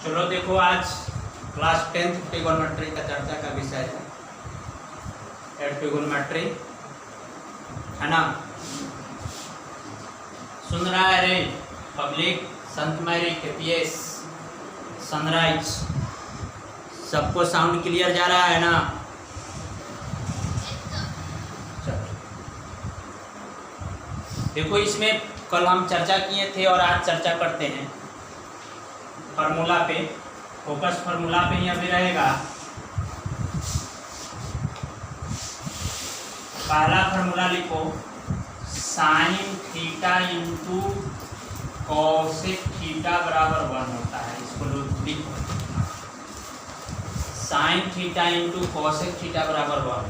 चलो देखो, आज क्लास 10th ट्रिगोनोमेट्री का चर्चा का विषय है ट्रिगोनोमेट्री, है ना। सुन रहा है रे पब्लिक? संत मैरी केपीएस सनराइज, सबको साउंड क्लियर जा रहा है ना? देखो, इसमें कल हम चर्चा किए थे और आज चर्चा करते हैं फार्मूला पे। फोकस फार्मूला पे ही अभी रहेगा। पहला फार्मूला लिखो, sign theta into cosec theta बराबर 1 होता है। इसको लिखो, sign theta into cosec theta बराबर 1।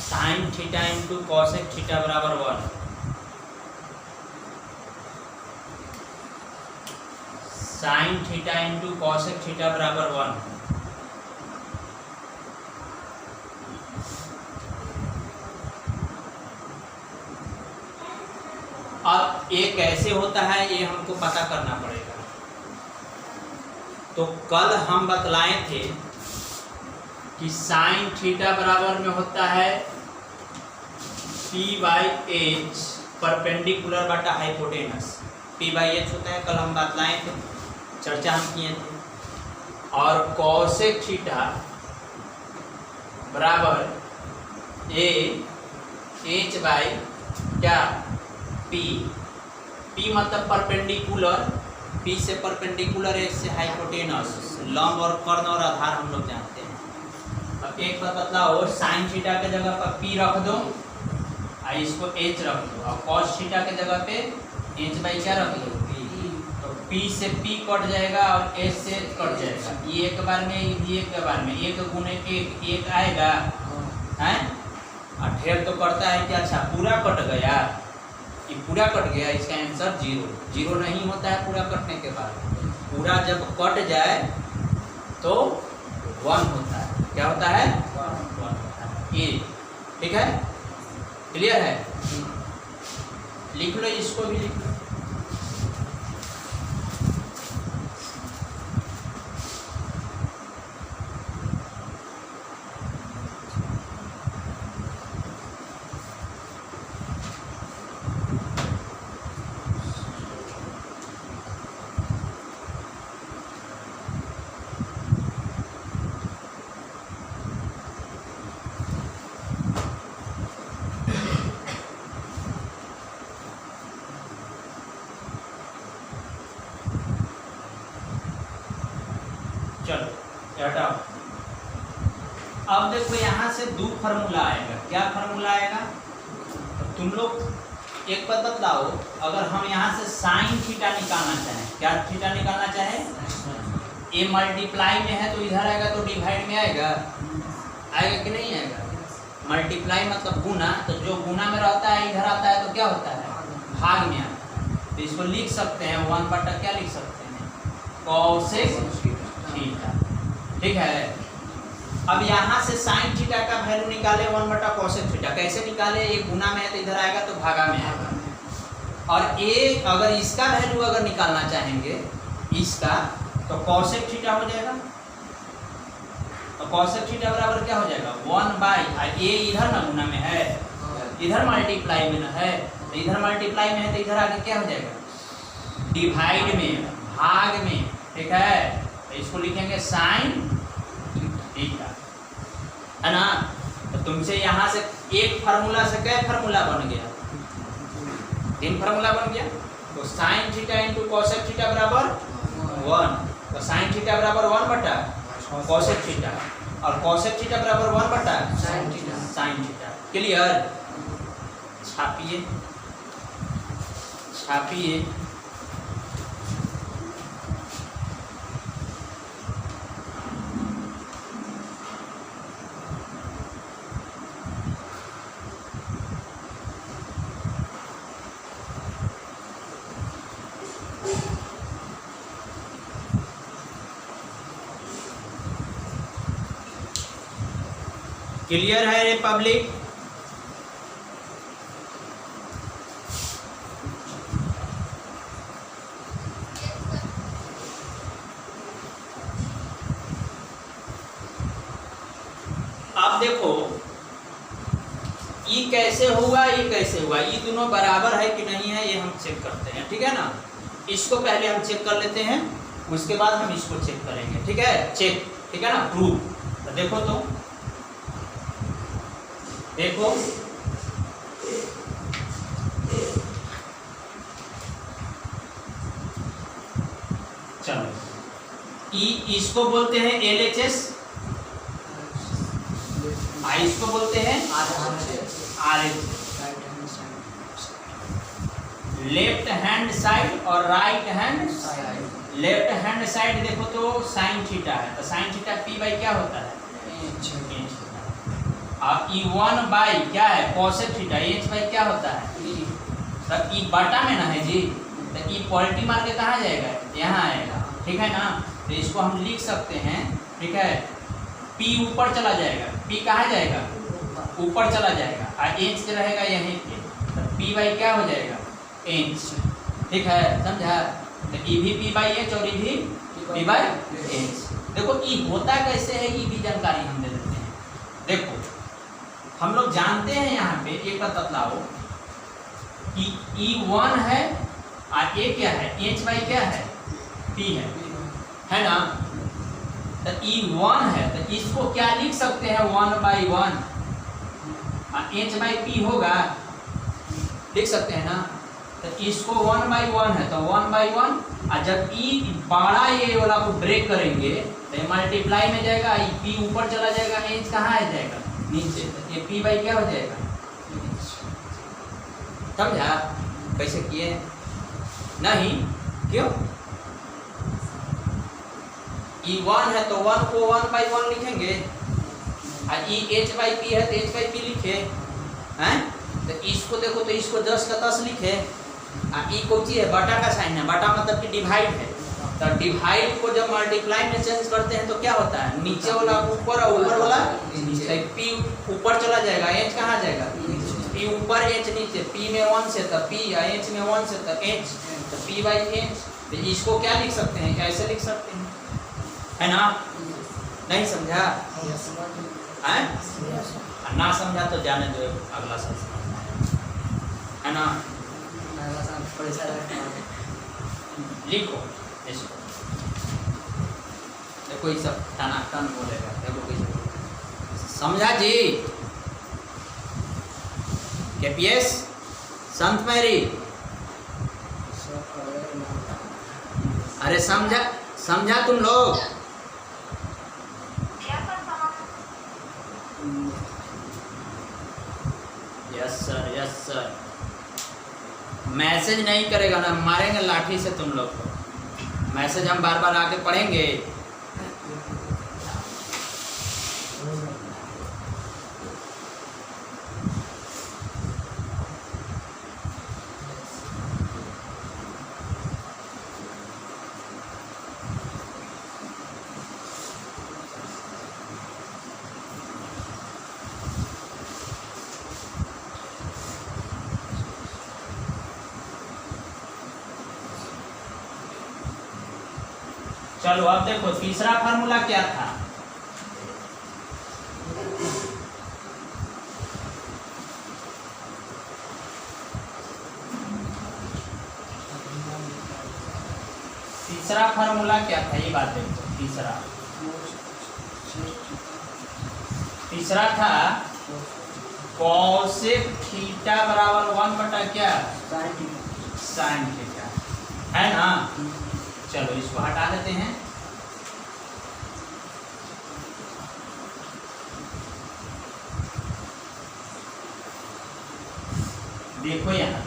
Sign theta into cosec theta बराबर 1। Sign theta into cosec theta बराबर 1। अब ये कैसे होता है ये हमको पता करना पड़ेगा। तो कल हम बतलाए थे कि साइन थीटा बराबर में होता है P/H परपेंडिकुलर बटा हाइपोटेनस। P/H होता है, कल हम बतलाए थे, चर्चा हम किए थे। और कॉसेक थीटा बराबर H बाई क्या P। P मतलब परपेंडिकुलर, P से परपेंडिकुलर, H से हाइपोटेनस। लंब और कर्ण और आधार हम लोग जानते हैं। अब एक बात बतलाओ, साइन थीटा के जगह पर P रख दो और इसको H रख दो, और कॉस थीटा के जगह पे H बाई क्या रख दो P। तो P से P कट जाएगा और H से कट जाएगा। ये एक बार में, ये एक बार में, एक गुने एक आएगा है। और ढेर तो करता है कि अच्छा पूरा कट गया, ये पूरा कट गया, इसका आंसर 0। 0 नहीं होता है पूरा कटने के बाद। पूरा जब कट जाए तो 1 होता है। क्या होता है? 1 होता है। ये ठीक है, क्लियर है? लिख लो, इसको भी लिख लो। चलो हटाओ। अब देखो, यहाँ से दो फार्मूला आएगा। क्या फार्मूला आएगा? तो तुम लोग एक बात बतलाओ, अगर हम यहाँ से साइन थीटा निकालना चाहें, क्या थीटा निकालना चाहें? ये मल्टीप्लाई में है तो इधर आएगा, तो डिवाइड में आएगा, आएगा कि नहीं आएगा? मल्टीप्लाई मतलब गुना, तो जो गुना में रहता है इधर आता है तो क्या होता है? भाग में आता है। तो इसको लिख सकते हैं 1 बटा क्या लिख सकते हैं? Cosec theta. ठीक है। अब यहाँ से साइन थीटा का वैल्यू निकाले 1 बटा कॉसेक थीटा। कैसे निकाले? ये गुना में है तो इधर आएगा, तो भागा में आएगा। और एक अगर इसका वैल्यू अगर निकालना चाहेंगे इसका, तो कॉसेक थीटा हो जाएगा। तो कॉसेक थीटा बराबर क्या हो जाएगा? 1 बाई, ये इधर ना गुना में है, इधर मल्टीप्लाई में ना है, तो इधर मल्टीप्लाई में है तो इधर आगे क्या हो जाएगा? डिवाइड में, भाग में। ठीक है, तो इसको लिखेंगे साइन थीटा, है ना। तो तुमसे यहाँ से एक फार्मूला से क्या फार्मूला बन गया? 3 फार्मूला बन गया। तो sine theta into cosec theta बराबर 1। तो साइन थीटा बराबर 1 बटा कॉसेक थीटा, और कॉसेक थीटा बराबर 1 बटा sine theta. Sine theta clear? छापिए, छापिए। क्लियर है रे पब्लिक? कैसे हुआ, ये कैसे हुआ, ये दोनों बराबर है कि नहीं है, ये हम चेक करते हैं, ठीक है ना। इसको पहले हम चेक कर लेते हैं, उसके बाद हम इसको चेक करेंगे, ठीक है। चेक, ठीक है ना, प्रूफ। तो देखो, तो देखो, चलो, इसको बोलते हैं LHS, इसको बोलते हैं RHS। लेफ्ट हैंड साइड और right hand side. Left hand side देखो तो साइन थीटा है, तो साइन थीटा P बाई क्या होता है, अब E1 बाई क्या है, कोसेक थीटा, H बाई क्या होता है, तो E बटा में ना है जी, तो E पॉलिटी मार के कहाँ जाएगा, यहाँ आएगा, ठीक है ना। तो इसको हम लिख सकते हैं, ठीक है, P ऊपर चला जाएगा, P कहाँ जाएगा, ऊपर चला जाएगा, और H रहेगा यहीं पे, तो P बाई क्या हो जाएगा, H, ठीक है, समझा। तो E भी P बाई H और E भी P बाई H। देखो E होता कैसे है, ये भी जानकारी हम दे देते हैं। देखो, हम लोग जानते हैं यहाँ पे एक बात बतलाओ कि E1 है और ये क्या है, H बाई क्या है, P है ना। तो E1 है, तो इसको क्या लिख सकते हैं, 1/1, और H बाई P होगा, लिख सकते हैं ना। तो इसको 1/1 है, तो 1/1, और जब E बड़ा ये वाला को ब्रेक करेंगे तो ये मल्टीप्लाई में जाएगा, P ऊपर चला जाएगा, H कहाँ आ जाएगा, नीचे, तो ये P बाई क्या हो जाएगा, समझा कैसे किए, नहीं क्यों, E1 है तो 1 को 1/1 लिखेंगे, और H बाई P है तो H बाई P लिखे हैं। तो इसको देखो, तो इसको 10 का 10 लिखे, और E कौन सी है, बटा का साइन है, बटा मतलब कि डिवाइड है। तो डिवाइड को जब मल्टीप्लाई में चेंज करते हैं तो क्या होता है, नीचे वाला ऊपर और ऊपर वाला नीचे, P ऊपर चला जाएगा, H कहाँ जाएगा, P ऊपर H नीचे, P में 1 से तो P, H में 1 से तो H, तो P बाई H। तो इसको क्या लिख सकते हैं, कैसे लिख सकते हैं, है ना, नहीं समझा है, ना समझा तो जाने दो, अगला साल समझना है ना। लिखो इसको, देखो ये सब टनाटन बोलेगा, देखो कैसे समझा जी, KPS संत मैरी, अरे समझा तुम लोग, यस सर। मैसेज नहीं करेगा ना, मारेंगे लाठी से तुम लोग को, मैसेज हम बार बार आके पढ़ेंगे। चलो अब देखो तीसरा फार्मूला क्या था, तीसरा फार्मूला क्या था, ये बात देखो। तीसरा था कोसेक थीटा बराबर 1 बटा क्या, साइन थीटा, है ना। चलो इसको हटा देते हैं, देखो यहाँ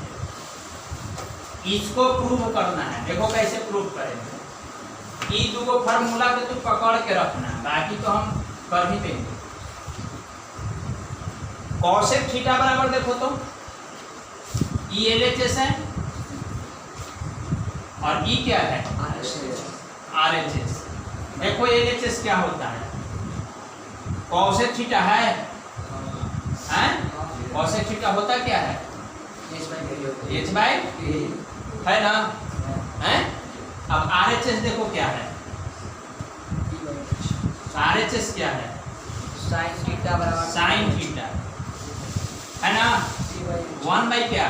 इसको प्रूव करना है, देखो कैसे प्रूव करेंगे। ई दो फार्मूला के तो पकड़ के रखना है, बाकी तो हम कर ही देंगे। कोसेक थीटा बराबर देखो तो ई LHS है और ई क्या है, RHS। देखो LHS क्या होता है, कोसेक थीटा है, कोसेक थीटा होता क्या है, H बाई है ना, है। अब RHS देखो क्या है, RHS क्या है, साइन थीटा बराबर साइन थीटा, है ना। 1 बाई क्या,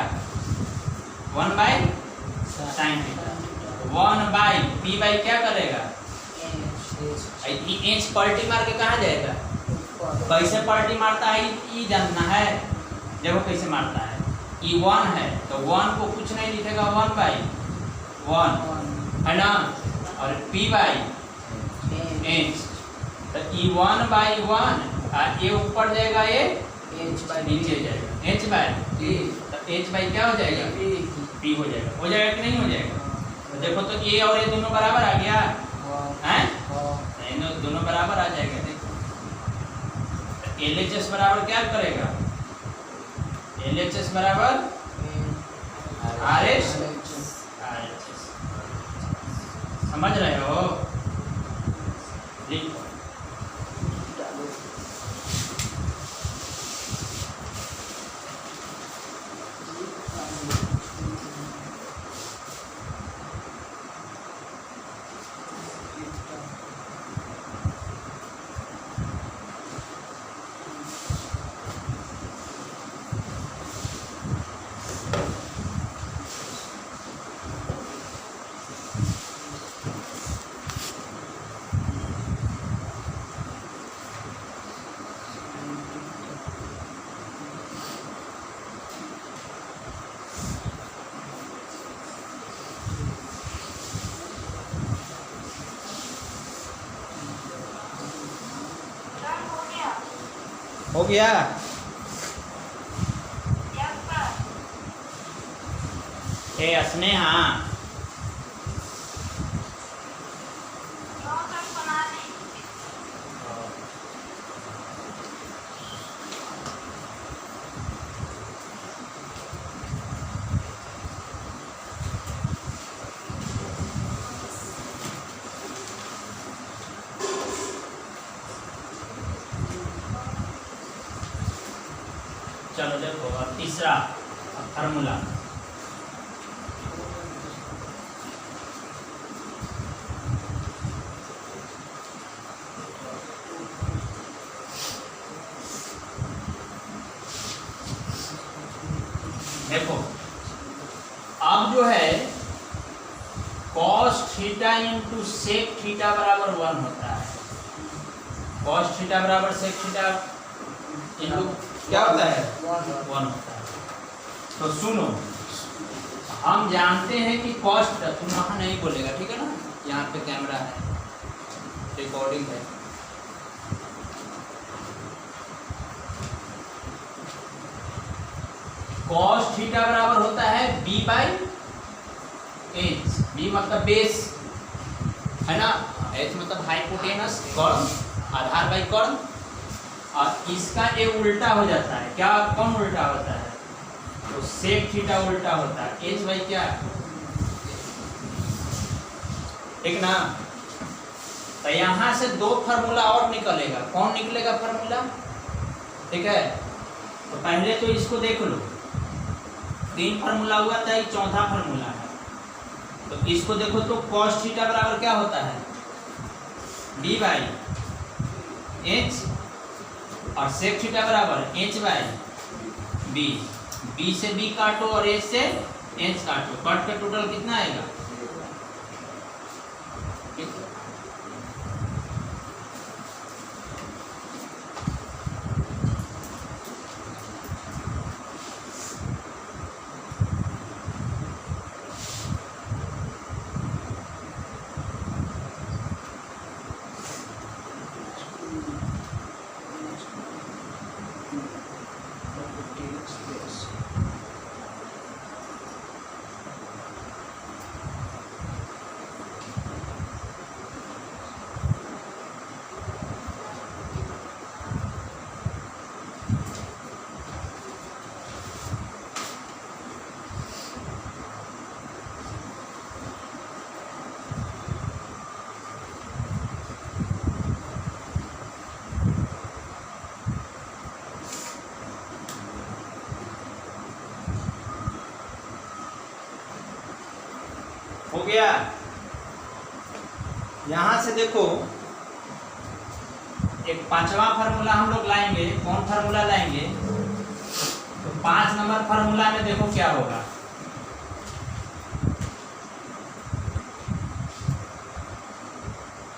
1 by sine theta, 1 by P by क्या करेगा, इंच पलटी मार के कहाँ जाएगा, कैसे पलटी मारता है ये जानना है। देखो कैसे मारता है, ई 1 है तो 1 को कुछ नहीं लिखेगा, 1 बाई 1 है ना, और पी बाई इंच, तो ई 1 बाई 1 ये ऊपर जाएगा, ये नीचे जाएगा, एच बाई, तो एच बाई क्या हो जाएगा, पी हो जाएगा। हो जाएगा कि नहीं हो जाएगा, तो देखो तो ये और ये दोनों बराबर आ गया है, दोनों बराबर आ जाएगा। देखो LHS बराबर क्या करेगा, LHS बराबर RS, समझ रहे हो, लिखो। हो गया, स्नेहा चलो देखो अब तीसरा फार्मूला, देखो अब जो है cos theta into sec theta बराबर 1 होता है, cos थीटा बराबर सेक थीटा इंटू क्या होता है, 1 होता है। तो सुनो, हम जानते हैं कि कॉस्ट, तुम वहाँ नहीं बोलेगा ठीक है ना, यहाँ पे कैमरा है, रिकॉर्डिंग है। कॉस थीटा बराबर होता है b बाई एच, b मतलब बेस है ना, h मतलब हाइपोटेनस कर्ण, आधार बाई कर्ण, और इसका ये उल्टा हो जाता है, क्या कौन उल्टा होता है, तो सेक थीटा उल्टा होता है, एच बाई क्या, ठीक ना। तो यहां से 2 फार्मूला और निकलेगा, कौन निकलेगा फार्मूला, ठीक है। तो पहले तो इसको देख लो, 3 फार्मूला हुआ था, ये चौथा फार्मूला है। तो इसको देखो तो कॉस थीटा बराबर क्या होता है, b बाई एच, और सेक थीटा बराबर h बाई b, b से b काटो और h से h काटो, कट के टोटल कितना आएगा, हो गया। यहां से देखो एक 5वां फार्मूला हम लोग लाएंगे, कौन फार्मूला लाएंगे, तो 5 नंबर फार्मूला में देखो क्या होगा।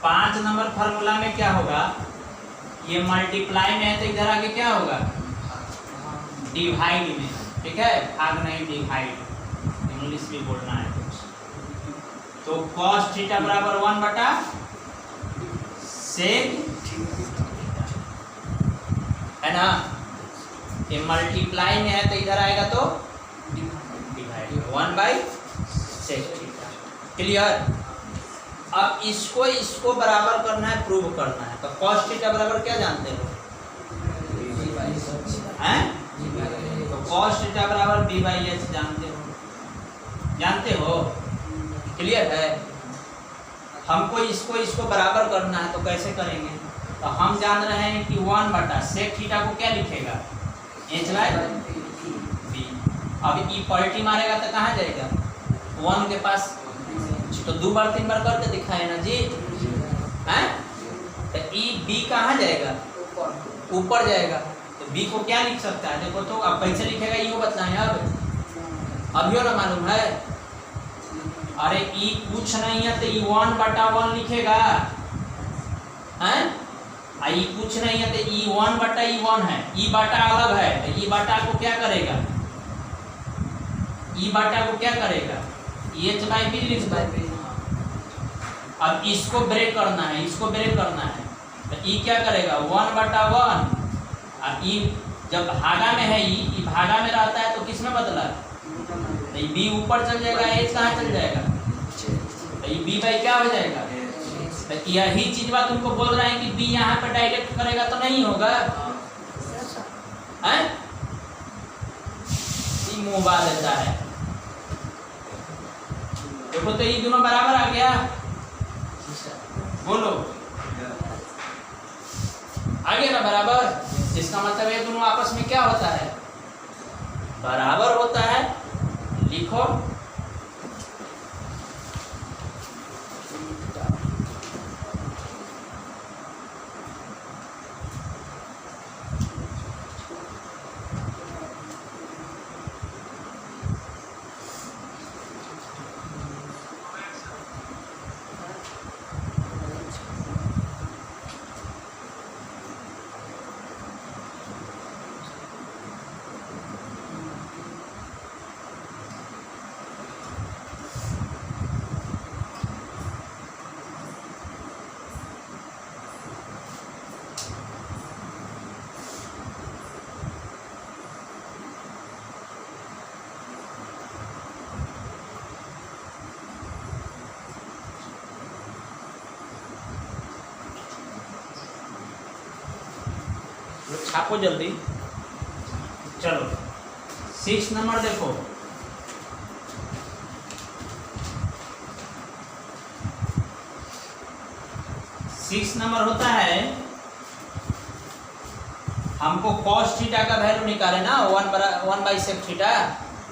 पांच नंबर फार्मूला में क्या होगा, ये मल्टीप्लाई में है तो इधर आके क्या होगा, डिवाइड में, ठीक है, भाग नहीं डिवाइड, इंग्लिश भी बोलना है कुछ। तो cos थीटा बराबर 1 बटा सेक है ना, ये मल्टीप्लाई में है तो इधर आएगा तो divide 1 by sec theta. Clear. अब इसको बराबर करना है, प्रूव करना है। तो cos थीटा बराबर क्या जानते हो, हैं? तो cos थीटा बराबर b बाई एच जानते हो। क्लियर है। हमको इसको बराबर करना है तो कैसे करेंगे, तो हम जान रहे हैं कि 1 बटा सेक थीटा को क्या लिखेगा, एच बाई बी। अब ई पलटी मारेगा तो कहाँ जाएगा, 1 के पास, तो 2 बार 3 बार करके दिखाए ना जी, हैं? तो ई बी कहाँ जाएगा, ऊपर जाएगा। तो बी को क्या लिख सकता है, देखो तो अब कैसे लिखेगा ये बतलाएं। अब अभियो ना मालूम है, अरे ई कुछ नहीं है तो ई 1 बटा 1 लिखेगा, हैं? ई कुछ नहीं है तो ई 1 बटा ई 1 है, ई बाटा अलग है तो ई बाटा को क्या करेगा, ई बाटा को क्या करेगा, एच बाई बी लिख बाई। अब इसको ब्रेक करना है, इसको ब्रेक करना है तो ई क्या करेगा, 1 बटा 1। अब ई जब भागा में है, ई भागा में रहता है तो किस में बदला, तो ई बी ऊपर चल जाएगा, एच कहाँ चल जाएगा, तो ई बी बाई क्या हो जाएगा। तो यही चीज बात तुमको बोल रहे हैं कि बी यहाँ पर डायरेक्ट करेगा तो नहीं होगा, हैं? ई मुँह देता है। देखो तो ये दोनों बराबर आ गया, बोलो आ गया ना बराबर। इसका मतलब ये दोनों आपस में क्या होता है, बराबर होता है। लिखो छापो जल्दी। चलो 6 नंबर देखो, सिक्स नंबर होता है, हमको cos थीटा का वैल्यू निकाले ना, 1 बाई सेक थीटा।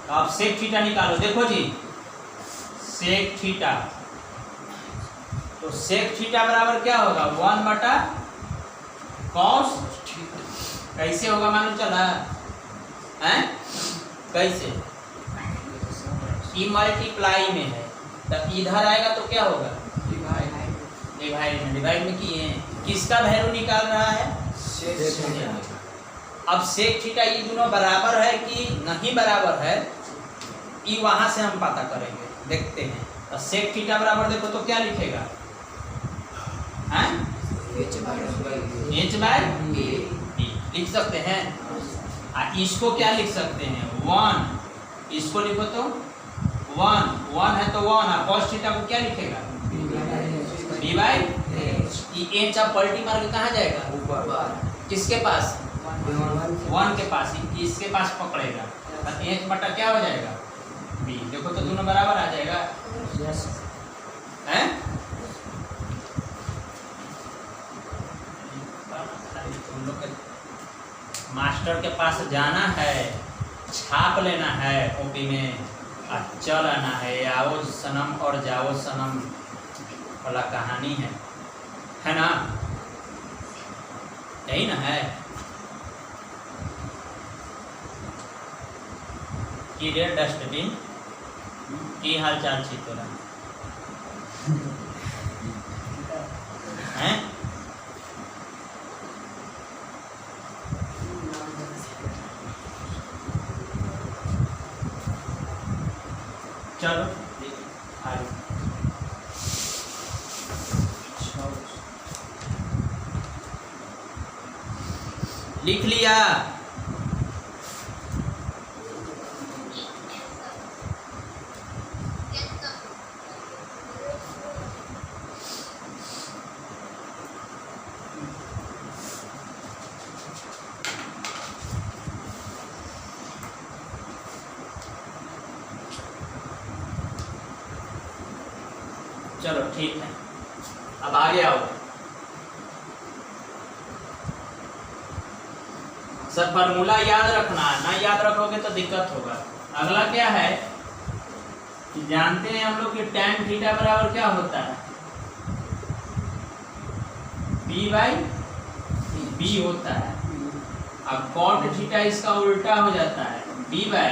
तो आप सेक थीटा निकालो। देखो जी सेक थीटा, तो सेक थीटा बराबर क्या होगा, 1 बटा cos। कैसे होगा मालूम चला है, कैसे, ई मल्टीप्लाई में है तो इधर आएगा तो क्या होगा, डिवाइड में किए हैं। किसका वैल्यू निकाल रहा है, अब सेक थीटा ये दोनों बराबर है कि नहीं बराबर है, ये वहां से हम पता करेंगे, देखते हैं। तो सेक थीटा बराबर देखो तो क्या लिखेगा, हैं? एच बाई बी लिख सकते हैं। इसको क्या लिख सकते हैं, 1, इसको लिखो तो 1 है तो 1, cos थीटा को क्या लिखेगा, बी बाई एच। आप पलटी मार के कहाँ जाएगा, ऊपर, किसके पास, 1 के पास, इसके पास पकड़ेगा तो एच बटा क्या हो जाएगा, बी। देखो तो दोनों बराबर आ जाएगा, हैं? तुम लोग मास्टर के पास जाना है, छाप लेना है कॉपी में, और चल आना है। आओ सनम और जाओ सनम वाला कहानी है ना, यही ना है। की रे डस्टबिन की हाल चाल छी तोरा हैं? चलो आगे लिख लिया। चलो ठीक है, अब आगे आओ। सर फार्मूला याद रखना, ना याद रखोगे तो दिक्कत होगा। अगला क्या है कि जानते हैं हम लोग कि tan थीटा बराबर क्या होता है, b बाई बी होता है। अब cot थीटा इसका उल्टा हो जाता है, b बाई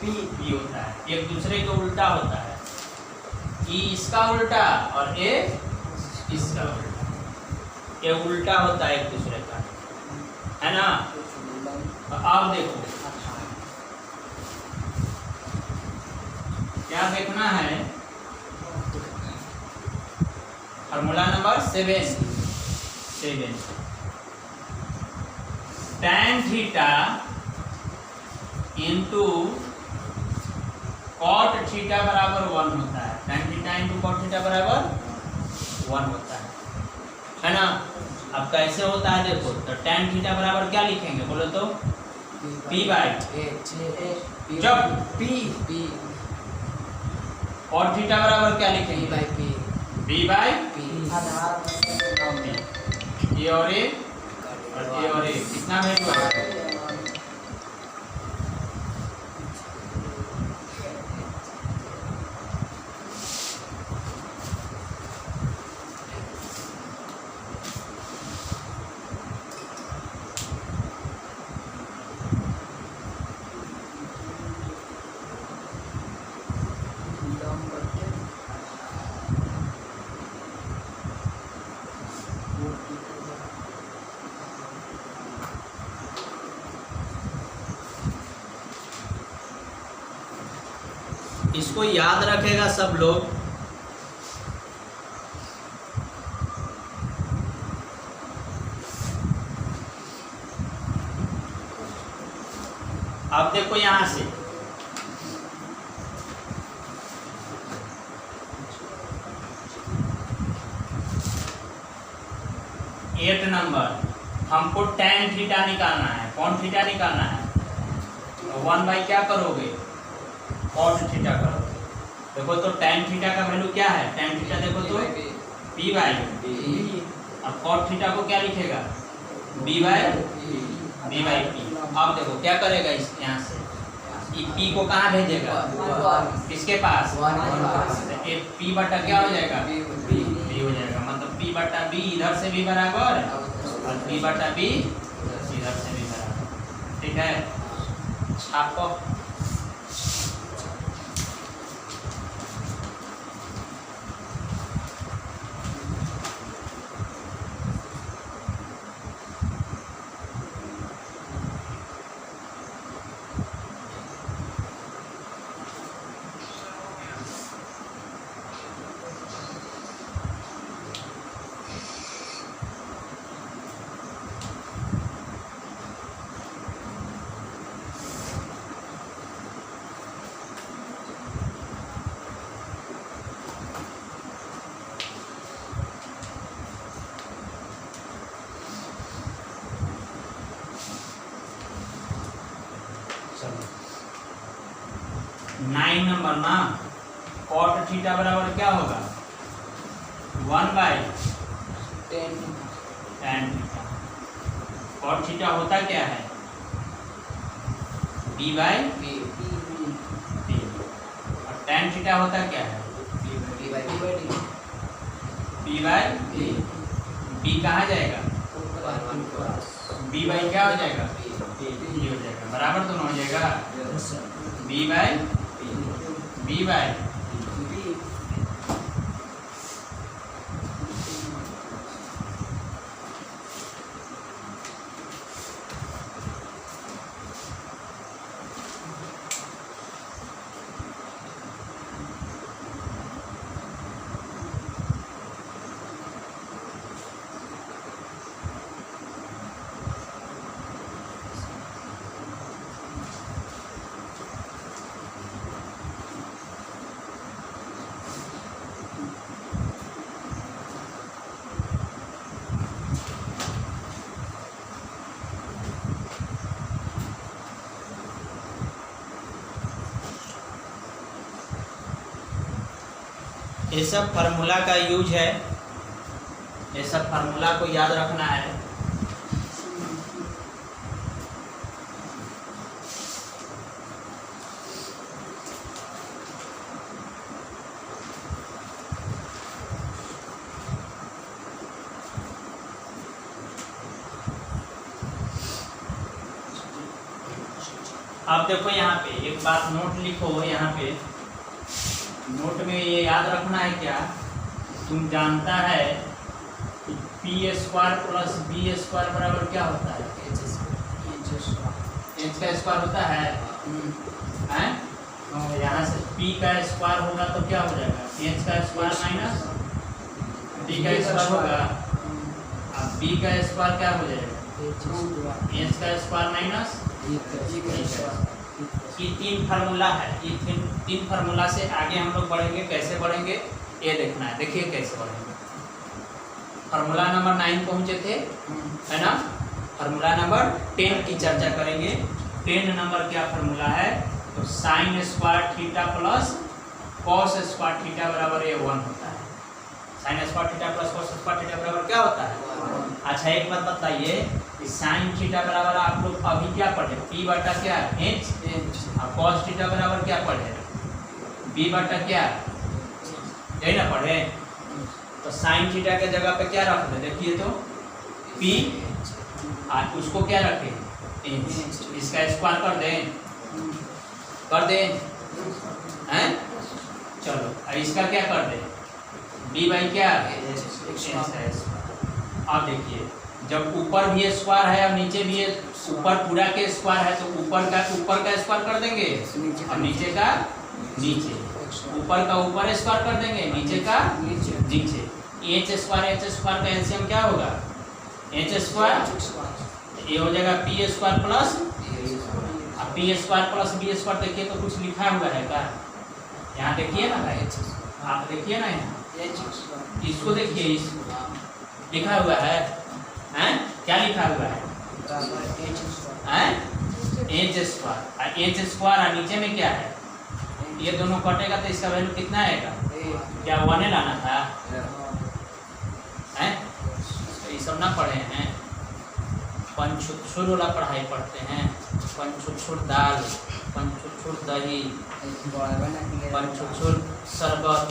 बी होता है, एक दूसरे के उल्टा होता है। E इसका उल्टा और A इसका उल्टा, ये उल्टा होता है एक दूसरे का, है ना। तो अब देखो क्या देखना है, formula number 7 tan theta into cot theta बराबर 1 होता है। tan theta into cot theta बराबर 1 होता है ना। अब कैसे होता है देखो, तो tan थीटा बराबर क्या लिखेंगे बोलो तो, p बाई जब p cot थीटा बराबर क्या लिखेंगे, b बाई ये और ये और ये कितना वैल्यू है, इसको याद रखेगा सब लोग। अब देखो यहां से एट नंबर हमको tan थीटा निकालना है, कौन थीटा निकालना है, तो 1 बाई क्या करोगे, cot थीटा करोगे। देखो तो tan थीटा का वैल्यू क्या है, tan थीटा देखो तो p बाई, अब cot थीटा को क्या लिखेगा, b बाई p। अब देखो क्या करेगा, इस यहाँ से p को कहाँ भेजेगा, किसके पास, तो p बटा क्या हो जाएगा, b हो जाएगा। मतलब p बटा b इधर से भी बराबर और p बटा b इधर से भी बराबर, ठीक है। छापो नाइन नंबर ना, cot थीटा बराबर क्या होगा, 1 by tan theta. cot theta होता क्या है, b बाई b और tan थीटा होता क्या है, b बाई b कहाँ जाएगा, b बाई क्या हो जाएगा, b हो जाएगा, बराबर दोनों हो जाएगा। बी बाई बी बाई ये सब फार्मूला का यूज है, ये सब फार्मूला को याद रखना है। आप देखो यहाँ पे एक बात नोट लिखो, यहाँ पे नोट में ये याद रखना है क्या, तुम जानता है कि p square plus b square बराबर क्या होता है, एच का स्क्वायर होता है, यहाँ से पी का स्क्वायर होगा तो क्या हो जाएगा, एच का स्क्वायर माइनस बी का स्क्वायर होगा, अब बी का स्क्वायर क्या हो जाएगा, एच का स्क्वायर माइनस। ये तीन फार्मूला है, ये तीन फार्मूला से आगे हम लोग बढ़ेंगे। कैसे बढ़ेंगे ये देखना है, देखिए कैसे बढ़ेंगे। फार्मूला नंबर 9 पहुंचे थे, है ना। फार्मूला नंबर 10 की चर्चा करेंगे। 10 नंबर क्या फार्मूला है, तो sine square theta plus cos square theta बराबर ये 1 होता है। Sine square theta plus cos square theta बराबर क्या होता है। अच्छा एक बात बताइए, साइन थीटा बराबर आप लोग अभी क्या पढ़े, पी बटा क्या एच, और कॉस थीटा बराबर क्या पढ़े, बी बटा क्या, यही ना पढ़े। तो साइन थीटा के जगह पे क्या रख दे, देखिए तो पी, और उसको क्या रखे एच, इसका स्क्वायर कर दें हैं। चलो इसका क्या कर दे, बी बाई क्या एच। अब देखिए जब ऊपर भी स्क्वायर है और नीचे भी ऊपर पूरा के स्क्वायर है, तो ऊपर का स्क्वायर कर देंगे और नीचे का नीचे, ऊपर का ऊपर स्क्वायर कर देंगे, नीचे का नीचे। एच स्क्वायर का एलसीएम क्या होगा, एच स्क्वायर, ये हो जाएगा पी स्क्वायर प्लस, अब p square plus b square. देखिए तो कुछ लिखा हुआ है क्या, यहाँ देखिए ना भाई, आप देखिए ना यहाँ, इसको देखिए, लिखा हुआ है, हैं क्या लिखा हुआ है, एच स्क्वायर। एच स्क्वायर और नीचे में क्या है, ये दोनों कटेगा तो इसका वैल्यू कितना आएगा, क्या 1 लाना था, हैं तो ये सब ना पढ़े हैं, पंचुक्षुर वाला पढ़ाई पढ़ते हैं, पंचुक्षुर दाल, पंचुक्षुर दही, पंचुक्षुर शरबत।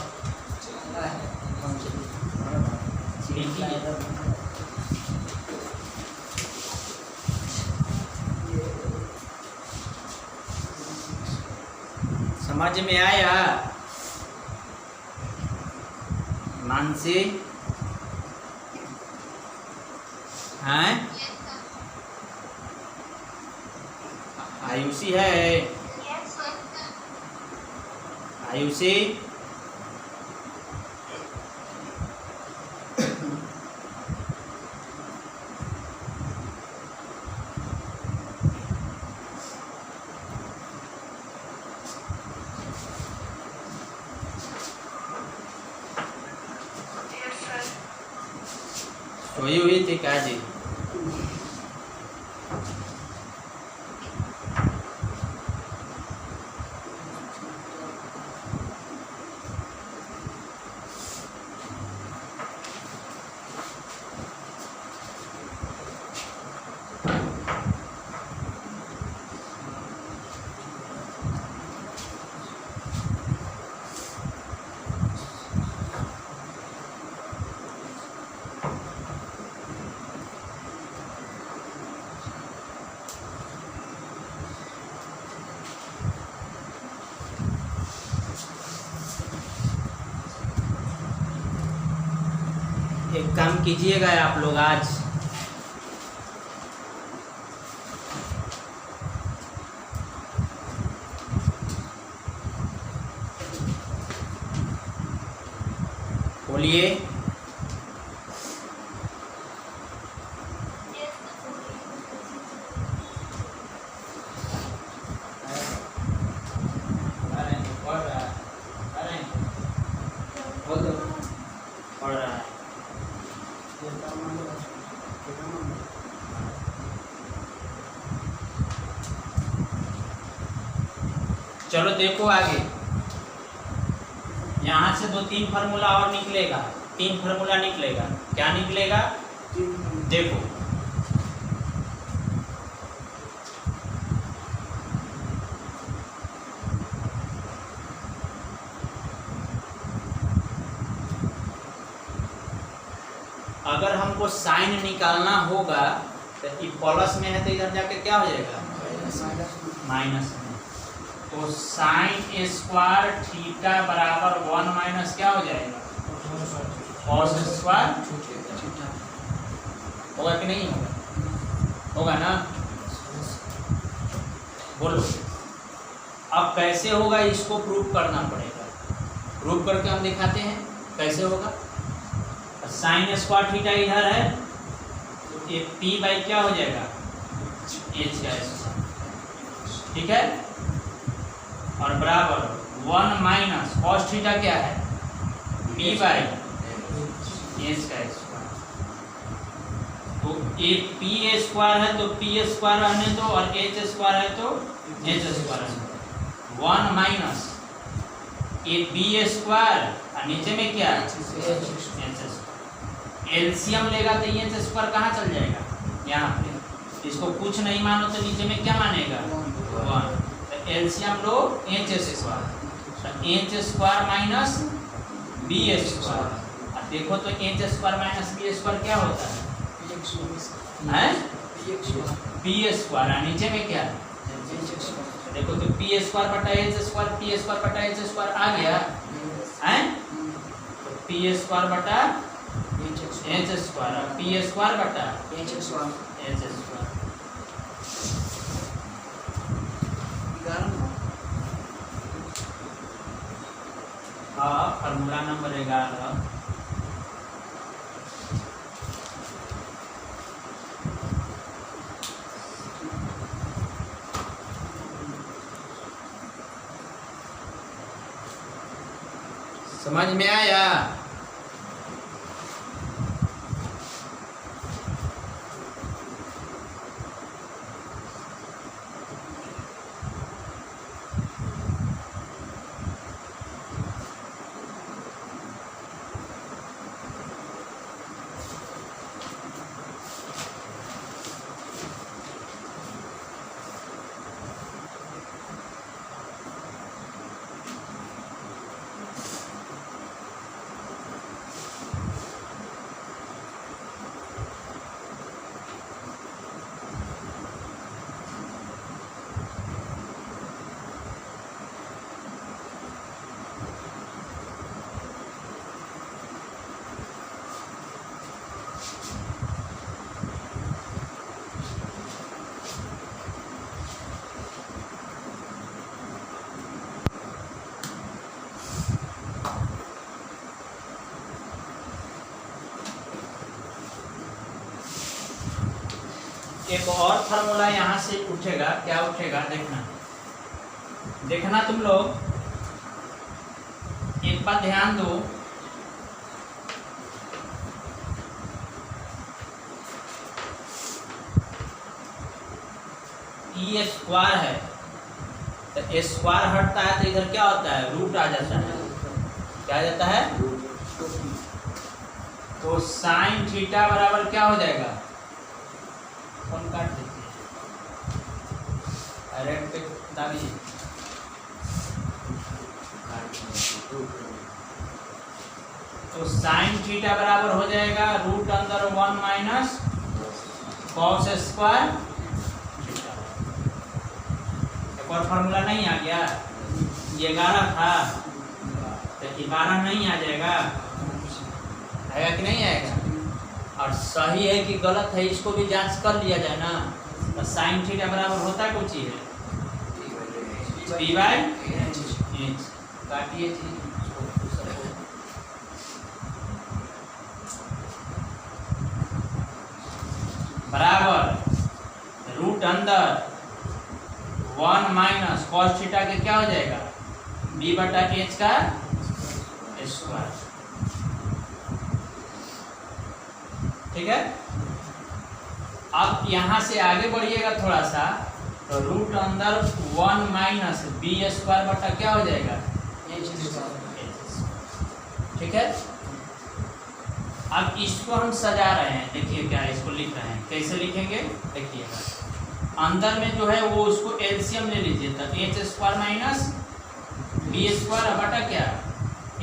समझ में आया मानसी, हैं आयुषी है, आयुषी सोई हुई थी क्या जी। एक काम कीजिएगा आप लोग आज, बोलिए। पढ़ रहा है। चलो देखो आगे, यहाँ से 2-3 फार्मूला और निकलेगा, 3 फार्मूला निकलेगा। क्या निकलेगा देखो, अगर हमको साइन निकालना होगा तो ये प्लस में है तो इधर जाके क्या हो जाएगा माइनस में। तो साइन स्क्वायर थीटा बराबर 1 माइनस क्या हो जाएगा कॉस स्क्वायर, होगा कि नहीं होगा? होगा ना? बोलो अब कैसे होगा, इसको प्रूव करना पड़ेगा। प्रूव करके हम दिखाते हैं कैसे होगा। साइन स्क्वायर थीटा इधर है तो ये पी बाई क्या हो जाएगा एच का स्क्वायर, ठीक है। और बराबर 1 माइनस कॉस थीटा क्या है पी बाई एच का स्क्वायर। तो ए पी स्क्वायर है तो पी स्क्वायर रहने दो और एच स्क्वायर है तो एच स्क्वायर रहने दो। 1 माइनस ए बी स्क्वायर और नीचे में क्या एच स्क्वायर। एलसीएम लेगा तो एच स्क्वायर कहाँ चल जाएगा यहाँ पे। इसको कुछ नहीं मानो तो नीचे में क्या मानेगा 1। तो एलसीएम लो h square, h square minus b square. अब देखो तो h square minus b square क्या होता है पी स्क्वायर। नीचे में क्या देखो तो पी स्क्वायर बटा एच स्क्वायर, पी स्क्वायर बटा एच स्क्वायर आ गया है। तो पी स्क्वायर बटा एच स्क्वायर, पी स्क्वायर बटा एच स्क्वायर। हाँ फार्मूला नंबर 11 समझ में आया? एक और फार्मूला यहाँ से उठेगा। क्या उठेगा देखना, देखना तुम लोग एक बात ध्यान दो। ई स्क्वायर है तो स्क्वायर हटता है तो इधर क्या होता है रूट आ जाता है। क्या आ जाता है? तो साइन थीटा बराबर क्या हो जाएगा, कौन काट देते हैं रेड पे दाबिए। तो साइन थीटा बराबर हो जाएगा रूट अंदर 1 माइनस कॉस स्क्वायर थीटा। एक और फार्मूला नहीं आ गया, ये 11 था तो 12 नहीं आ जाएगा, आएगा कि नहीं आएगा? और सही है कि गलत है इसको भी जांच कर लिया जाए ना। तो साइन थीटा बराबर होता है कुछ ही है पी बाई एच। काटिए जी बराबर रूट अंदर 1 माइनस कॉस थीटा के क्या हो जाएगा बी बटा एच का स्क्वायर। ठीक है। अब यहां से आगे बढ़िएगा थोड़ा सा तो रूट अंदर 1 माइनस बी स्क्वायर बटा क्या हो जाएगा ठीक है। अब इसको हम सजा रहे हैं, देखिए क्या इसको लिख रहे हैं, कैसे लिखेंगे देखिएगा। अंदर में जो है वो उसको एलसीएम ले लीजिए तो h square minus b square बटा क्या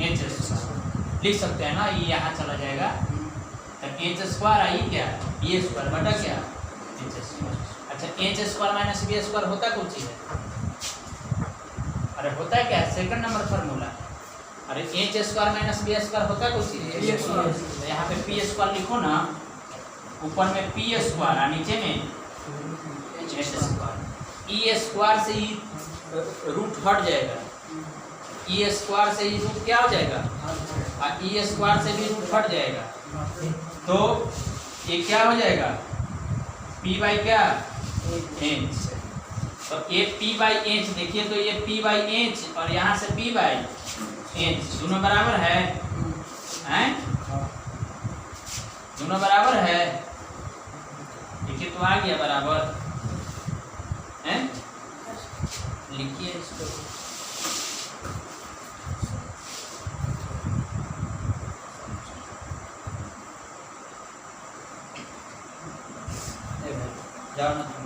एच स्क्वायर लिख सकते हैं ना, ये यहाँ चला जाएगा तो एच स्क्वायर आई क्या बी स्क्वायर बटा क्या एच स्क्वायर। अच्छा h square minus b square होता कुछ है, अरे होता है क्या सेकंड नंबर फार्मूला। अरे h square minus b square होता कुछ है, तो यहाँ पे पी स्क्वायर लिखो ना, ऊपर में पी स्क्वायर और नीचे में एच स्क्वायर। ई स्क्वायर से ही रूट हट जाएगा, ई स्क्वायर से ही रूट क्या हो जाएगा और ई स्क्वायर से भी रूट हट जाएगा तो ये क्या हो जाएगा p बाई क्या एच। तो ये p बाई एच देखिए तो ये p बाई एच और यहाँ से p बाई एच दोनों बराबर है हैं, दोनों बराबर है। देखिए तो आ गया बराबर हैं, लिखिए इसको जाओ ना।